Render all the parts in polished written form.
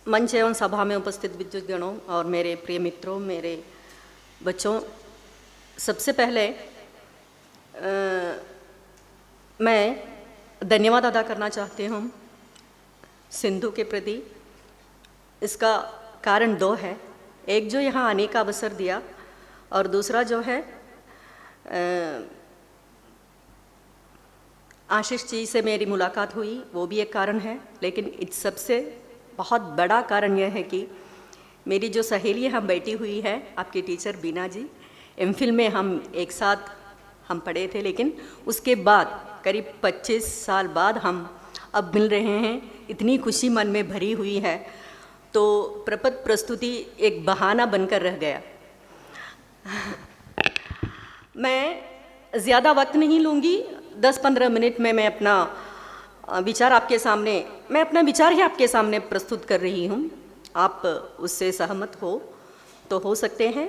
मंच एवं सभा में उपस्थित विद्युतगणों और मेरे प्रिय मित्रों, मेरे बच्चों, सबसे पहले मैं धन्यवाद अदा करना चाहती हूँ सिंधु के प्रति। इसका कारण दो है। एक जो यहाँ आने का अवसर दिया और दूसरा जो है आशीष जी से मेरी मुलाकात हुई, वो भी एक कारण है। लेकिन इस सबसे बहुत बड़ा कारण यह है कि मेरी जो सहेली हम बैठी हुई है, आपकी टीचर बीना जी, एमफिल में हम एक साथ हम पढ़े थे, लेकिन उसके बाद करीब 25 साल बाद हम अब मिल रहे हैं। इतनी खुशी मन में भरी हुई है, तो प्रपद प्रस्तुति एक बहाना बनकर रह गया। मैं ज़्यादा वक्त नहीं लूँगी, 10-15 मिनट में मैं अपना विचार ही आपके सामने प्रस्तुत कर रही हूँ। आप उससे सहमत हो सकते हैं,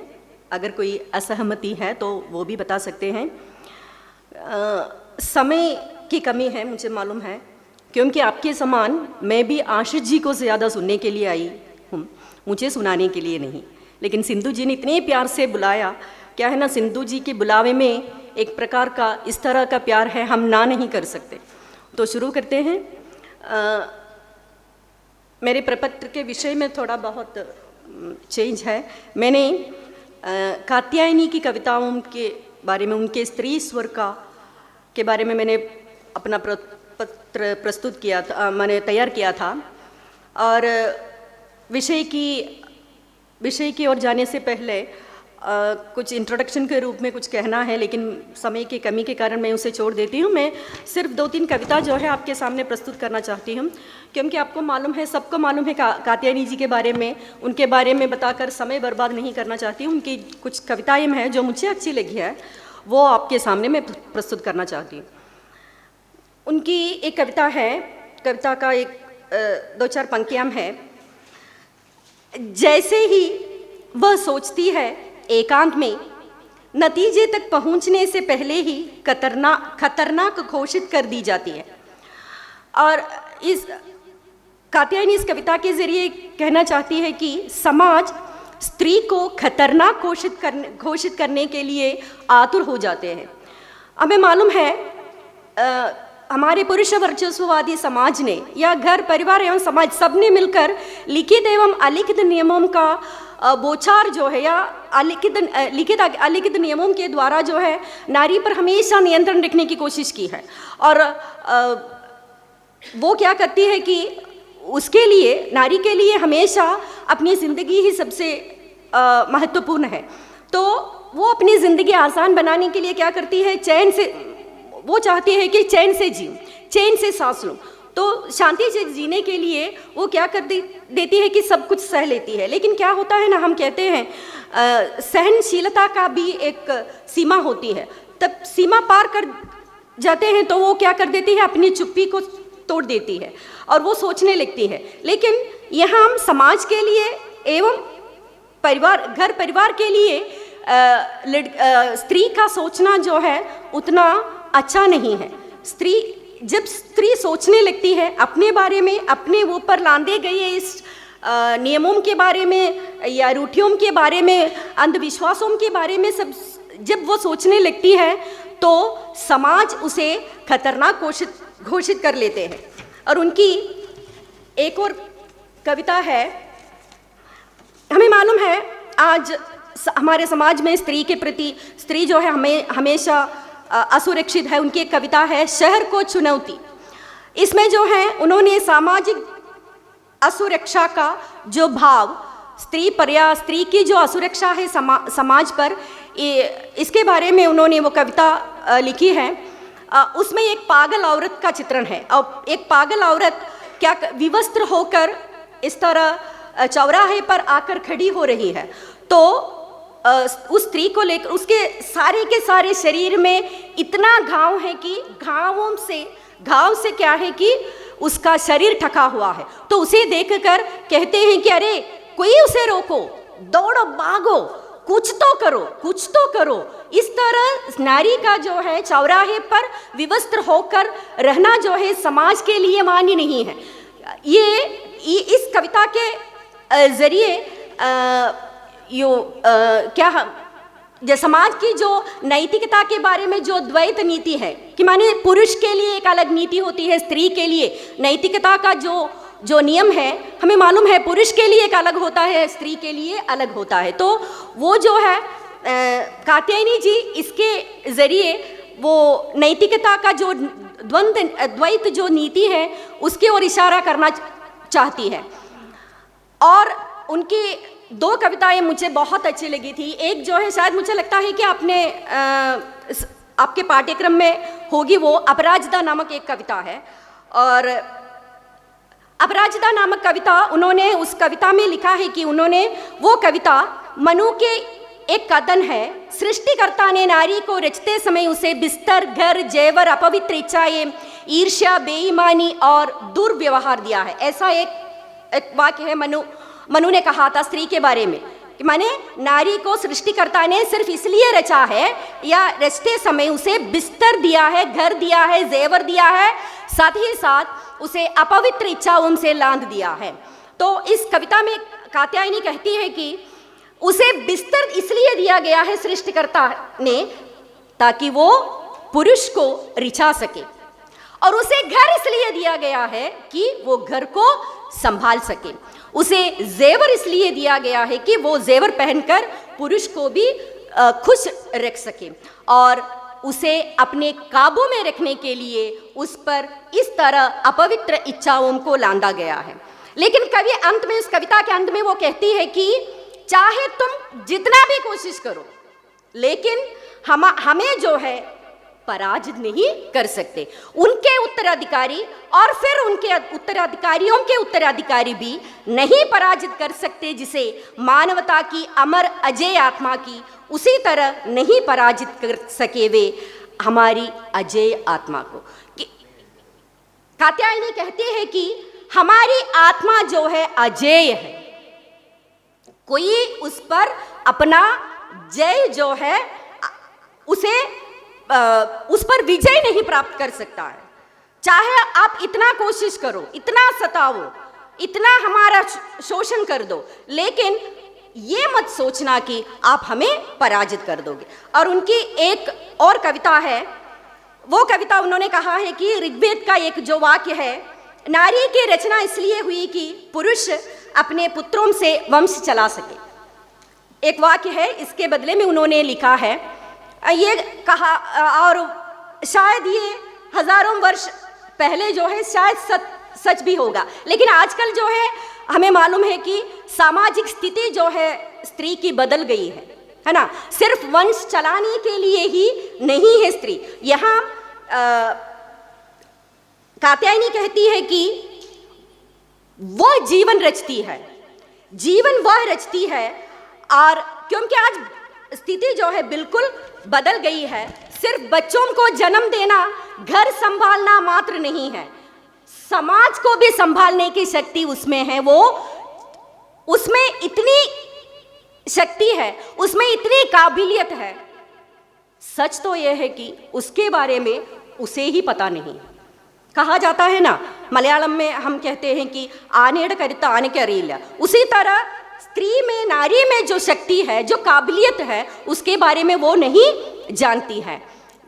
अगर कोई असहमति है तो वो भी बता सकते हैं। समय की कमी है, मुझे मालूम है, क्योंकि आपके समान मैं भी आशीष जी को ज़्यादा सुनने के लिए आई हूँ, मुझे सुनाने के लिए नहीं। लेकिन सिंधु जी ने इतने प्यार से बुलाया, क्या है ना, सिंधु जी के बुलावे में एक प्रकार का इस तरह का प्यार है, हम ना नहीं कर सकते। तो शुरू करते हैं। मेरे प्रपत्र के विषय में थोड़ा बहुत चेंज है। मैंने कात्यायनी की कविताओं के बारे में, उनके स्त्री स्वर के बारे में मैंने अपना पत्र प्रस्तुत किया था, मैंने तैयार किया था। और विषय की ओर जाने से पहले कुछ इंट्रोडक्शन के रूप में कुछ कहना है, लेकिन समय की कमी के कारण मैं उसे छोड़ देती हूँ। मैं सिर्फ 2-3 कविता जो है आपके सामने प्रस्तुत करना चाहती हूँ, क्योंकि आपको मालूम है, सबको मालूम है कात्यायनी जी के बारे में, उनके बारे में बताकर समय बर्बाद नहीं करना चाहती हूँ। उनकी कुछ कविताएँ हैं जो मुझे अच्छी लगी है, वो आपके सामने मैं प्रस्तुत करना चाहती हूँ। उनकी एक कविता है, कविता का एक 2-4 पंक्तियाँ हैं। जैसे ही वह सोचती है एकांत में, नतीजे तक पहुंचने से पहले ही खतरनाक घोषित कर दी जाती है। और इस कात्यायनी इस कविता के जरिए कहना चाहती है कि समाज स्त्री को खतरनाक घोषित करने के लिए आतुर हो जाते हैं। हमें मालूम है हमारे पुरुष वर्चस्ववादी समाज ने, या घर परिवार एवं समाज, सबने मिलकर लिखित एवं अलिखित नियमों का बोछार जो है, या अलिखित नियमों के द्वारा जो है नारी पर हमेशा नियंत्रण रखने की कोशिश की है। और वो क्या करती है कि उसके लिए, नारी के लिए हमेशा अपनी ज़िंदगी ही सबसे महत्वपूर्ण है। तो वो अपनी ज़िंदगी आसान बनाने के लिए क्या करती है, वो चाहती है कि चैन से जीऊं, चैन से सांस लूं। तो शांति से जीने के लिए वो क्या कर देती है कि सब कुछ सह लेती है। लेकिन क्या होता है ना, हम कहते हैं सहनशीलता का भी एक सीमा होती है। तब सीमा पार कर जाते हैं तो वो क्या कर देती है, अपनी चुप्पी को तोड़ देती है और वो सोचने लगती है। लेकिन यहाँ हम समाज के लिए एवं घर परिवार के लिए स्त्री का सोचना जो है उतना अच्छा नहीं है। जब स्त्री सोचने लगती है अपने बारे में, अपने ऊपर लादे गए इस नियमों के बारे में या रूढ़ियों के बारे में, अंधविश्वासों के बारे में, सब जब वो सोचने लगती है तो समाज उसे खतरनाक घोषित कर लेते हैं। और उनकी एक और कविता है। हमें मालूम है आज हमारे समाज में स्त्री के प्रति, स्त्री जो है हमेशा असुरक्षित है। उनकी एक कविता है, शहर को चुनौती। इसमें जो है उन्होंने सामाजिक असुरक्षा का जो भाव, स्त्री की जो असुरक्षा है समाज पर, इसके बारे में उन्होंने वो कविता लिखी है। उसमें एक पागल औरत का चित्रण है, और एक पागल औरत क्या विवस्त्र होकर इस तरह चौराहे पर आकर खड़ी हो रही है। तो उस स्त्री को लेकर उसके सारे के सारे शरीर में इतना घाव है कि घाव से क्या है कि उसका शरीर ढका हुआ है। तो उसे देखकर कहते हैं कि अरे कोई उसे रोको, दौड़ो, भागो, कुछ तो करो। इस तरह नारी का जो है चौराहे पर विवस्त्र होकर रहना जो है समाज के लिए मान्य नहीं है। ये इस कविता के जरिए जो समाज की जो नैतिकता के बारे में जो द्वैत नीति है कि माने पुरुष के लिए एक अलग नीति होती है, स्त्री के लिए नैतिकता का जो नियम है हमें मालूम है, पुरुष के लिए एक अलग होता है, स्त्री के लिए अलग होता है। तो वो जो है कात्यायनी जी इसके ज़रिए वो नैतिकता का जो द्वैत जो नीति है उसकी ओर इशारा करना चाहती है। और उनकी दो कविताएं मुझे बहुत अच्छी लगी थी। एक जो है शायद मुझे लगता है कि आपने आपके पाठ्यक्रम में होगी, वो अपराजिता नामक एक कविता है। और अपराजिता नामक कविता उन्होंने उस कविता में लिखा है कि उन्होंने वो कविता मनु के एक कथन है, सृष्टिकर्ता ने नारी को रचते समय उसे बिस्तर, घर, जेवर, अपवित्र इच्छाएं, ईर्ष्या, बेईमानी और दुर्व्यवहार दिया है। ऐसा एक वाक्य है मनु ने कहा था स्त्री के बारे में कि माने नारी को सृष्टिकर्ता ने सिर्फ इसलिए रचा है या रचते समय उसे बिस्तर दिया है, घर दिया है, जेवर दिया है, साथ ही साथ उसे अपवित्र इच्छाओं से लांद दिया है। तो इस कविता में कात्यायनी कहती है कि उसे बिस्तर इसलिए दिया गया है सृष्टिकर्ता ने ताकि वो पुरुष को रिझा सके, और उसे घर इसलिए दिया गया है कि वो घर को संभाल सके, उसे जेवर इसलिए दिया गया है कि वो जेवर पहनकर पुरुष को भी खुश रख सके, और उसे अपने काबू में रखने के लिए उस पर इस तरह अपवित्र इच्छाओं को लांदा गया है। लेकिन कवि अंत में, इस कविता के अंत में वो कहती है कि चाहे तुम जितना भी कोशिश करो लेकिन हमें जो है पराजित नहीं कर सकते। उनके उत्तराधिकारी और फिर उनके उत्तराधिकारियों के उत्तराधिकारी भी नहीं पराजित कर सकते जिसे मानवता की अमर अजय आत्मा की उसी तरह नहीं पराजित कर सके वे हमारी अजय आत्मा को। कात्यायनी कहते हैं कि हमारी आत्मा जो है अजेय है, कोई उस पर अपना जय जो है उस पर विजय नहीं प्राप्त कर सकता है। चाहे आप इतना कोशिश करो, इतना सताओ, इतना हमारा शोषण कर दो, लेकिन ये मत सोचना कि आप हमें पराजित कर दोगे। और उनकी एक और कविता है, वो कविता उन्होंने कहा है कि ऋग्वेद का एक जो वाक्य है, नारी की रचना इसलिए हुई कि पुरुष अपने पुत्रों से वंश चला सके। एक वाक्य है, इसके बदले में उन्होंने लिखा है, ये कहा, और शायद ये हजारों वर्ष पहले जो है शायद सच भी होगा, लेकिन आजकल जो है हमें मालूम है कि सामाजिक स्थिति जो है स्त्री की बदल गई है ना। सिर्फ वंश चलाने के लिए ही नहीं है स्त्री। यहाँ कात्यायनी कहती है कि वह जीवन रचती है, जीवन वह रचती है, और क्योंकि आज स्थिति जो है बिल्कुल बदल गई है। सिर्फ बच्चों को जन्म देना, घर संभालना मात्र नहीं है, समाज को भी संभालने की शक्ति उसमें है। वो उसमें इतनी शक्ति है, उसमें इतनी काबिलियत है। सच तो यह है कि उसके बारे में उसे ही पता नहीं। कहा जाता है ना, मलयालम में हम कहते हैं कि आनेड़ करिता आने के अरील, उसी तरह स्त्री में, नारी में जो शक्ति है, जो काबिलियत है, उसके बारे में वो नहीं जानती है।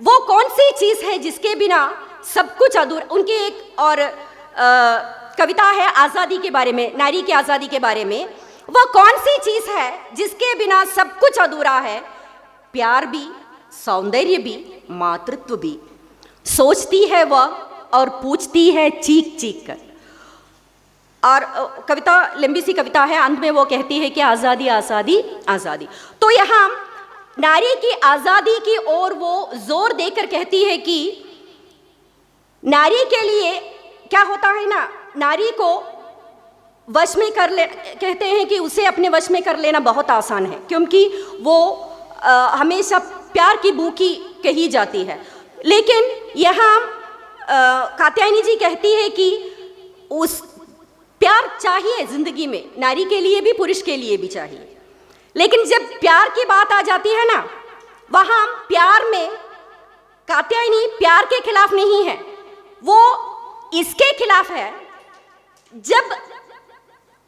वो कौन सी चीज़ है जिसके बिना सब कुछ अधूरा। उनकी एक और कविता है आज़ादी के बारे में, नारी की आज़ादी के बारे में। वह कौन सी चीज़ है जिसके बिना सब कुछ अधूरा है, प्यार भी, सौंदर्य भी, मातृत्व भी। सोचती है वह और पूछती है चीख चीख कर। और कविता लंबी सी कविता है, अंत में वो कहती है कि आज़ादी आज़ादी आज़ादी। तो यहाँ नारी की आज़ादी की ओर वो जोर देकर कहती है कि नारी के लिए क्या होता है ना, नारी को वश में कर ले, कहते हैं कि उसे अपने वश में कर लेना बहुत आसान है, क्योंकि वो हमेशा प्यार की भूखी कही जाती है। लेकिन यहाँ कात्यायनी जी कहती है कि उस प्यार चाहिए जिंदगी में, नारी के लिए भी, पुरुष के लिए भी चाहिए। लेकिन जब प्यार की बात आ जाती है ना, वहाँ प्यार में कात्यायनी प्यार के खिलाफ नहीं है, वो इसके खिलाफ है। जब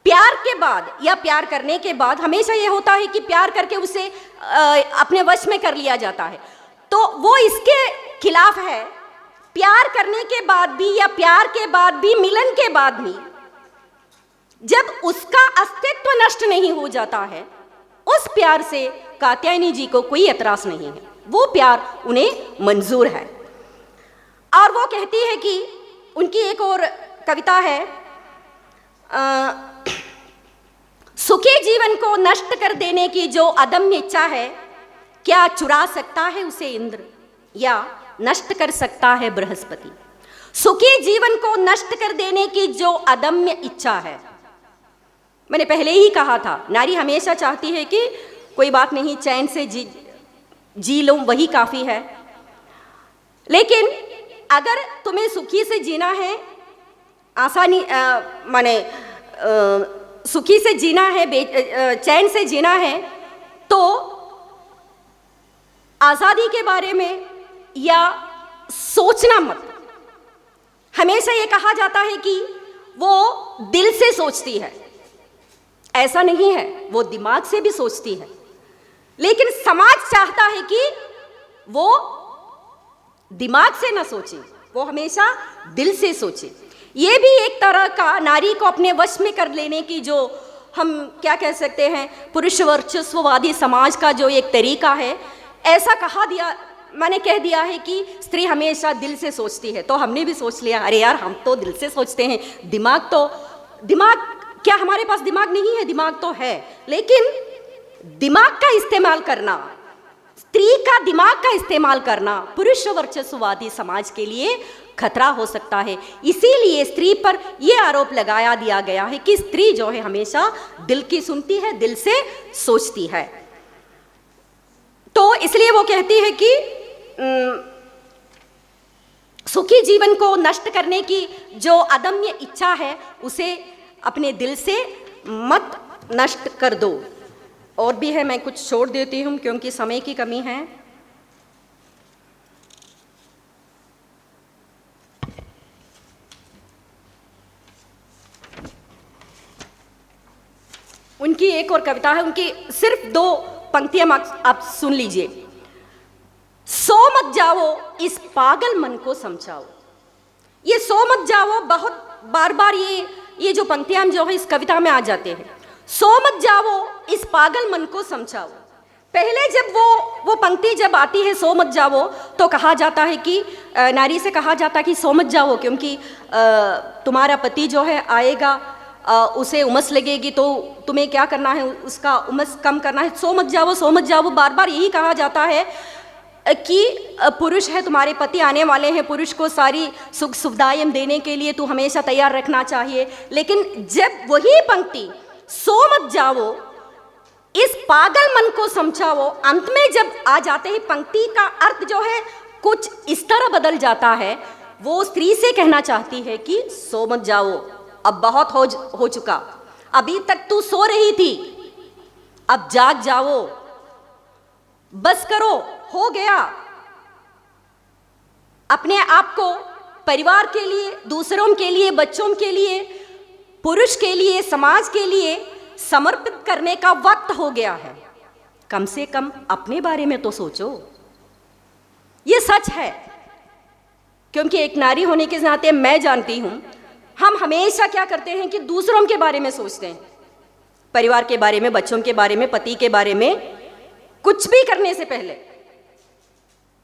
प्यार के बाद या प्यार करने के बाद हमेशा ये होता है कि प्यार करके उसे अपने वश में कर लिया जाता है, तो वो इसके खिलाफ है। प्यार करने के बाद भी या प्यार के बाद भी, मिलन के बाद भी, जब उसका अस्तित्व नष्ट नहीं हो जाता है, उस प्यार से कात्यायनी जी को कोई एतराज नहीं है, वो प्यार उन्हें मंजूर है। और वो कहती है कि उनकी एक और कविता है, सुखी जीवन को नष्ट कर देने की जो अदम्य इच्छा है, क्या चुरा सकता है उसे इंद्र या नष्ट कर सकता है बृहस्पति। सुखी जीवन को नष्ट कर देने की जो अदम्य इच्छा है, मैंने पहले ही कहा था, नारी हमेशा चाहती है कि कोई बात नहीं, चैन से जी लूं, वही काफ़ी है। लेकिन अगर तुम्हें सुखी से जीना है, आसानी माने सुखी से जीना है, चैन से जीना है, तो आज़ादी के बारे में या सोचना मत। हमेशा ये कहा जाता है कि वो दिल से सोचती है, ऐसा नहीं है, वो दिमाग से भी सोचती है, लेकिन समाज चाहता है कि वो दिमाग से ना सोचे, वो हमेशा दिल से सोचे। ये भी एक तरह का नारी को अपने वश में कर लेने की, जो हम क्या कह सकते हैं, पुरुष वर्चस्ववादी समाज का जो एक तरीका है। ऐसा मैंने कह दिया है कि स्त्री हमेशा दिल से सोचती है, तो हमने भी सोच लिया, अरे यार हम तो दिल से सोचते हैं, दिमाग क्या हमारे पास दिमाग नहीं है? दिमाग तो है, लेकिन दिमाग का इस्तेमाल करना, स्त्री का दिमाग का इस्तेमाल करना पुरुष वर्चस्ववादी समाज के लिए खतरा हो सकता है। इसीलिए स्त्री पर यह आरोप लगाया दिया गया है कि स्त्री जो है हमेशा दिल की सुनती है, दिल से सोचती है। तो इसलिए वो कहती है कि सुखी जीवन को नष्ट करने की जो अदम्य इच्छा है, उसे अपने दिल से मत नष्ट कर दो। और भी है, मैं कुछ छोड़ देती हूँ क्योंकि समय की कमी है। उनकी एक और कविता है, उनकी सिर्फ 2 पंक्तियां आप सुन लीजिए। सो मत जाओ इस पागल मन को समझाओ। ये सो मत जाओ बहुत बार बार ये जो पंक्तियां जो है इस कविता में आ जाते हैं। सो मत जाओ इस पागल मन को समझाओ। पहले जब वो पंक्ति जब आती है, सो मत जाओ, तो कहा जाता है कि नारी से कहा जाता है कि सो मत जाओ, क्योंकि तुम्हारा पति जो है आएगा, उसे उमस लगेगी, तो तुम्हें क्या करना है, उसका उमस कम करना है। सो मत जाओ, सो मत जाओ, बार बार यही कहा जाता है कि पुरुष है, तुम्हारे पति आने वाले हैं, पुरुष को सारी सुख सुविधाएं देने के लिए तू हमेशा तैयार रखना चाहिए। लेकिन जब वही पंक्ति सो मत जाओ इस पागल मन को समझाओ, अंत में जब आ जाते हैं, पंक्ति का अर्थ जो है कुछ इस तरह बदल जाता है। वो स्त्री से कहना चाहती है कि सो मत जाओ, अब बहुत हो चुका, अभी तक तू सो रही थी, अब जाग जाओ, बस करो, हो गया। अपने आप को परिवार के लिए, दूसरों के लिए, बच्चों के लिए, पुरुष के लिए, समाज के लिए समर्पित करने का वक्त हो गया है। कम से कम अपने बारे में तो सोचो। ये सच है, क्योंकि एक नारी होने के नाते मैं जानती हूं, हम हमेशा क्या करते हैं कि दूसरों के बारे में सोचते हैं, परिवार के बारे में, बच्चों के बारे में, पति के बारे में। कुछ भी करने से पहले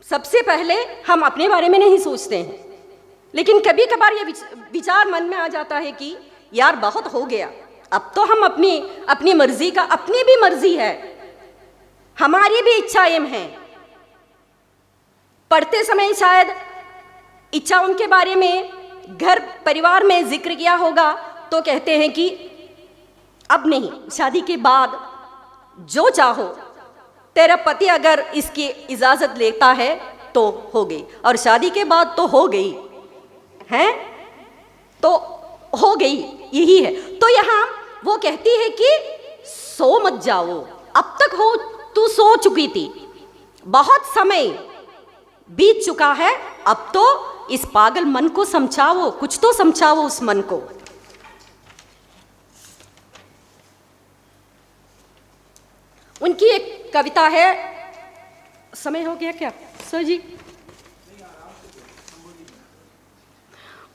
सबसे पहले हम अपने बारे में नहीं सोचते हैं। लेकिन कभी कभार ये विचार मन में आ जाता है कि यार बहुत हो गया, अब तो हम अपनी मर्जी का, अपनी भी मर्जी है, हमारी भी इच्छाएं हैं। पढ़ते समय शायद इच्छाओं के बारे में घर परिवार में जिक्र किया होगा, तो कहते हैं कि अब नहीं, शादी के बाद जो चाहो, तेरा पति अगर इसकी इजाजत लेता है तो हो गई, और शादी के बाद तो हो गई है, तो हो गई, यही है। तो यहाँ वो कहती है कि सो मत जाओ, अब तक तू सो चुकी थी, बहुत समय बीत चुका है, अब तो इस पागल मन को समझाओ, कुछ तो समझाओ उस मन को। उनकी एक कविता है, समय हो गया क्या सर जी?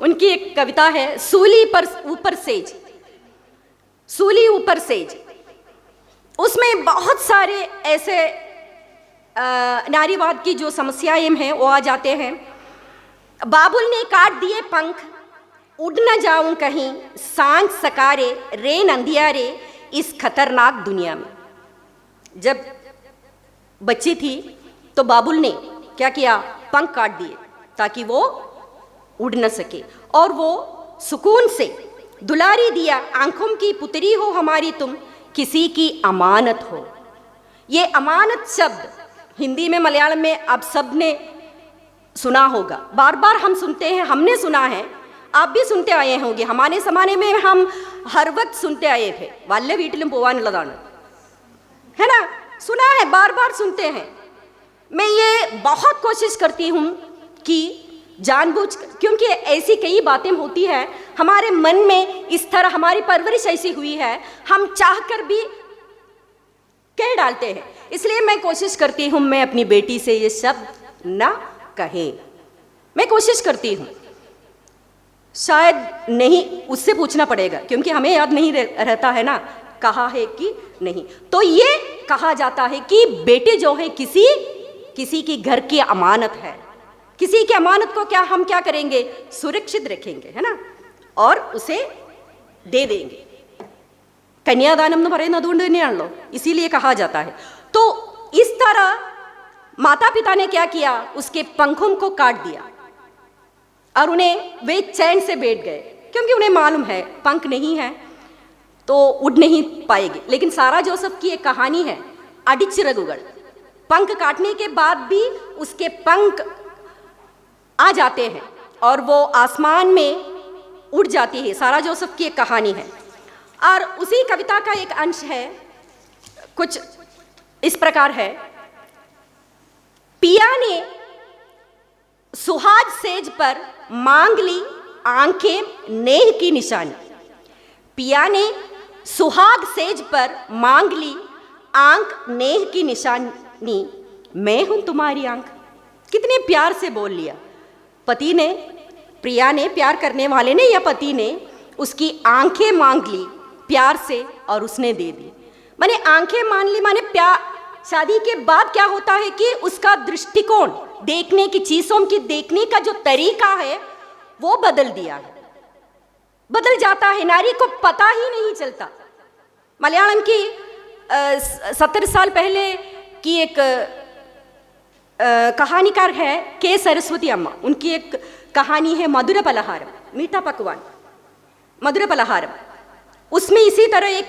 उनकी एक कविता है, सूली पर ऊपर सेज, सूली ऊपर सेज। उसमें बहुत सारे ऐसे नारीवाद की जो समस्याएं हैं वो आ जाते हैं। बाबुल ने काट दिए पंख, उड़ न जाऊं कहीं, सांझ सकारे रेन अंधियारे इस खतरनाक दुनिया में। जब बच्ची थी तो बाबुल ने क्या किया, पंख काट दिए ताकि वो उड़ न सके, और वो सुकून से दुलारी दिया, आंखों की पुतरी हो हमारी तुम, किसी की अमानत हो। ये अमानत शब्द हिंदी में मलयालम में आप सब ने सुना होगा, बार बार हम सुनते हैं, हमने सुना है, आप भी सुनते आए होंगे। हमारे ज़माने में हम हर वक्त सुनते आए थे, वाले वीटिलुम पोवानुल्लതാണ്, है ना, सुना है, बार बार सुनते हैं। मैं ये बहुत कोशिश करती हूँ कि जानबूझ, क्योंकि ऐसी कई बातें होती हैं हमारे मन में, इस तरह हमारी परवरिश ऐसी हुई है, हम चाहकर भी कह डालते हैं। इसलिए मैं कोशिश करती हूँ मैं अपनी बेटी से ये शब्द ना कहें, मैं कोशिश करती हूँ। शायद नहीं, उससे पूछना पड़ेगा क्योंकि हमें याद नहीं रहता है ना कहा है कि नहीं। तो ये कहा जाता है कि बेटी जो है किसी की घर की अमानत है। किसी की अमानत को हम क्या करेंगे, सुरक्षित रखेंगे, है ना, और उसे दे देंगे। कन्यादानम എന്ന് പറയുന്നത് അതുകൊണ്ട് തന്നെയാണല്ലോ, इसीलिए कहा जाता है। तो इस तरह माता पिता ने क्या किया, उसके पंखों को काट दिया और उन्हें वे चैन से बैठ गए, क्योंकि उन्हें मालूम है पंख नहीं है तो उड़ नहीं पाएगी। लेकिन सारा जोसेफ की एक कहानी है, अडिचिरगुगड़, पंख काटने के बाद भी उसके पंख आ जाते हैं और वो आसमान में उड़ जाती है। सारा जोसेफ की एक कहानी है। और उसी कविता का एक अंश है, कुछ इस प्रकार है, पिया ने सुहाग सेज पर मांग ली आंखें नेह की निशानी। पिया ने सुहाग सेज पर मांग ली आंख नेह की निशानी, मैं हूं तुम्हारी आंख। कितने प्यार से बोल लिया पति ने, प्रिया ने, प्यार करने वाले ने या पति ने उसकी आंखें मांग ली प्यार से और उसने दे दी। माने आंखें मान ली, माने प्यार। शादी के बाद क्या होता है कि उसका दृष्टिकोण, देखने की चीजों की देखने का जो तरीका है वो बदल दिया है, बदल जाता है, नारी को पता ही नहीं चलता। मलयालम की 70 साल पहले की एक कहानीकार है के सरस्वती अम्मा, उनकी एक कहानी है मधुर पलहारम, मीठा पकवान, मधुर पलहारम। उसमें इसी तरह एक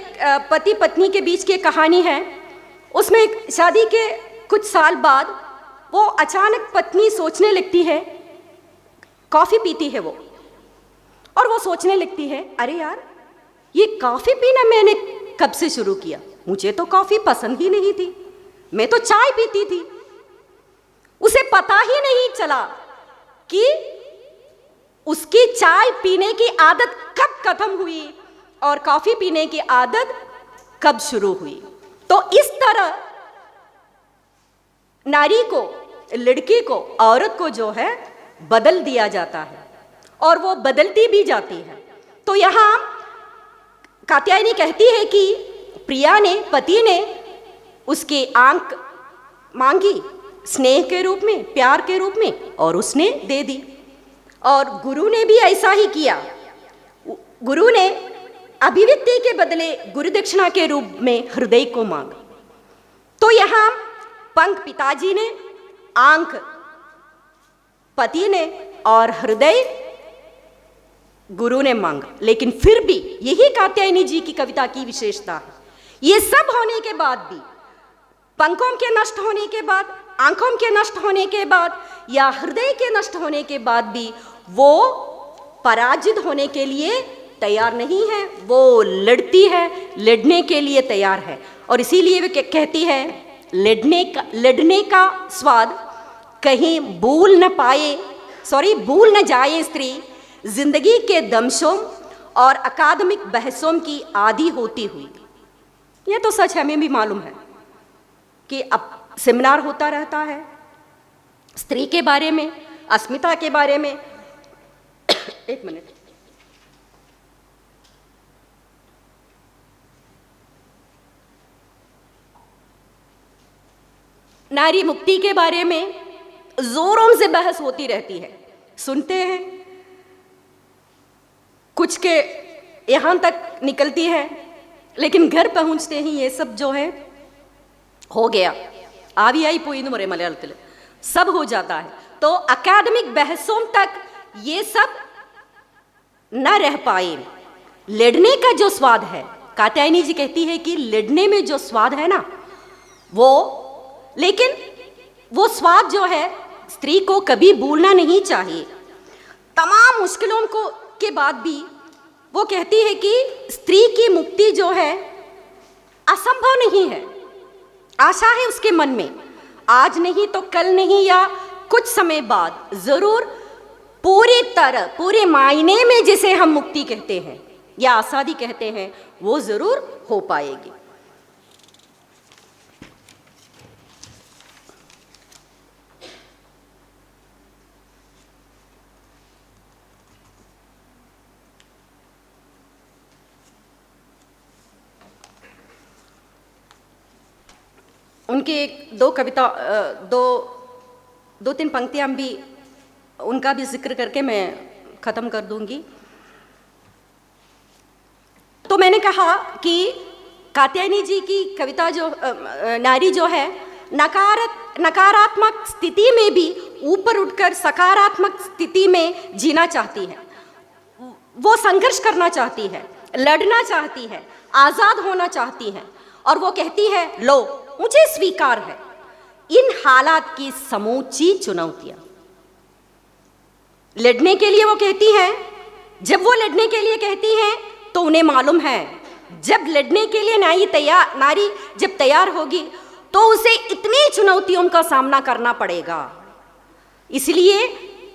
पति पत्नी के बीच की कहानी है। उसमें शादी के कुछ साल बाद वो अचानक पत्नी सोचने लगती है, कॉफ़ी पीती है वो, और वो सोचने लगती है, अरे यार ये कॉफ़ी पीना मैंने कब से शुरू किया, मुझे तो कॉफ़ी पसंद ही नहीं थी, मैं तो चाय पीती थी। उसे पता ही नहीं चला कि उसकी चाय पीने की आदत कब खत्म हुई और कॉफी पीने की आदत कब शुरू हुई। तो इस तरह नारी को, लड़की को, औरत को जो है बदल दिया जाता है और वो बदलती भी जाती है। तो यहाँ कात्यायनी कहती है कि प्रिया ने, पति ने उसकी आंख मांगी स्नेह के रूप में, प्यार के रूप में, और उसने दे दी। और गुरु ने भी ऐसा ही किया। गुरु ने अभिव्यक्ति के बदले गुरु दक्षिणा के रूप में हृदय को मांगा। तो यहाँ पंख पिताजी ने, आंख पति ने और हृदय गुरु ने मांगा। लेकिन फिर भी यही कात्यायनी जी की कविता की विशेषता है, ये सब होने के बाद भी, पंखों के नष्ट होने के बाद, आंखों के नष्ट होने के बाद या हृदय के नष्ट होने के बाद भी वो पराजित होने के लिए तैयार नहीं है, वो लड़ती है, लड़ने के लिए तैयार है। और इसीलिए वे कहती है, लड़ने का स्वाद कहीं भूल न जाए स्त्री, जिंदगी के दमशों और अकादमिक बहसों की आदी होती हुई। यह तो सच हमें भी मालूम है, कि अब सेमिनार होता रहता है स्त्री के बारे में, अस्मिता के बारे में। एक मिनट। नारी मुक्ति के बारे में जोरों से बहस होती रहती है, सुनते हैं, कुछ के यहां तक निकलती है, लेकिन घर पहुंचते ही ये सब जो है हो गया, आवियाई पोइनु मरे मलयालത്തിൽ सब हो जाता है। तो अकादमिक बहसों तक ये सब न रह पाए। लड़ने का जो स्वाद है, कात्यायनी जी कहती है कि लड़ने में जो स्वाद है ना वो, लेकिन वो स्वाद जो है स्त्री को कभी भूलना नहीं चाहिए। तमाम मुश्किलों को के बाद भी वो कहती है कि स्त्री की मुक्ति जो है असंभव नहीं है, आशा है उसके मन में, आज नहीं तो कल नहीं या कुछ समय बाद जरूर पूरी तरह, पूरे मायने में जिसे हम मुक्ति कहते हैं या आज़ादी कहते हैं वो जरूर हो पाएगी। उनकी एक दो कविता, दो तीन पंक्तियां भी उनका भी जिक्र करके मैं ख़त्म कर दूंगी। तो मैंने कहा कि कात्यायनी जी की कविता जो नारी जो है नकारात्मक स्थिति में भी ऊपर उठकर सकारात्मक स्थिति में जीना चाहती है, वो संघर्ष करना चाहती है, लड़ना चाहती है, आज़ाद होना चाहती है। और वो कहती है, लो मुझे स्वीकार है इन हालात की समूची चुनौतियां। लड़ने के लिए वो कहती है, जब वो लड़ने के लिए कहती हैं तो उन्हें मालूम है जब लड़ने के लिए नारी जब तैयार होगी तो उसे इतनी चुनौतियों का सामना करना पड़ेगा। इसलिए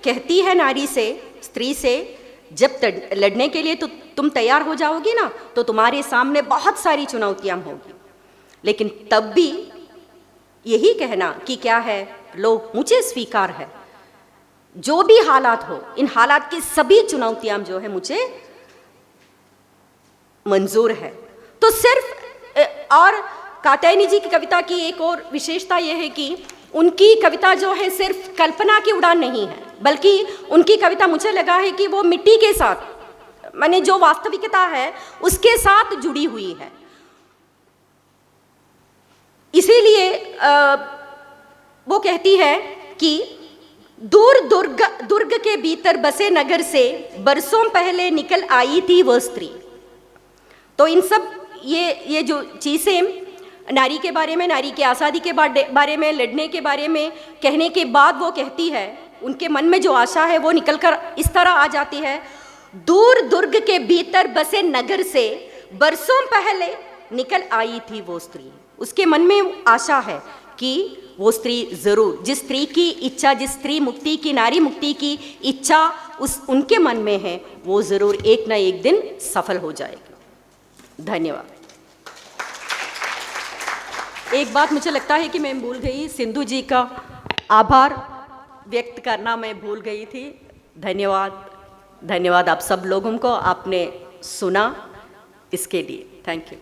कहती है नारी से, स्त्री से, जब लड़ने के लिए तो तुम तैयार हो जाओगी ना तो तुम्हारे सामने बहुत सारी चुनौतियां होगी, लेकिन तब भी यही कहना कि क्या है, लो मुझे स्वीकार है, जो भी हालात हो इन हालात की सभी चुनौतियां जो है मुझे मंजूर है। तो सिर्फ, और कात्यायनी जी की कविता की एक और विशेषता यह है कि उनकी कविता जो है सिर्फ कल्पना की उड़ान नहीं है, बल्कि उनकी कविता मुझे लगा है कि वो मिट्टी के साथ, माने जो वास्तविकता है उसके साथ जुड़ी हुई है। इसीलिए वो कहती है कि दूर दुर्ग के भीतर बसे नगर से बरसों पहले निकल आई थी वह स्त्री। तो इन सब ये जो चीज़ें नारी के बारे में, नारी की आज़ादी के बारे में, लड़ने के बारे में कहने के बाद वो कहती है, उनके मन में जो आशा है वो निकलकर इस तरह आ जाती है, दूर दुर्ग के भीतर बसे नगर से बरसों पहले निकल आई थी वो स्त्री। उसके मन में आशा है कि वो स्त्री जरूर, जिस स्त्री की इच्छा, जिस स्त्री मुक्ति की, नारी मुक्ति की इच्छा उनके मन में है, वो जरूर एक ना एक दिन सफल हो जाएगी। धन्यवाद। एक बात मुझे लगता है कि मैं भूल गई, सिंधु जी का आभार व्यक्त करना मैं भूल गई थी। धन्यवाद, धन्यवाद आप सब लोगों को, आपने सुना, इसके लिए थैंक यू।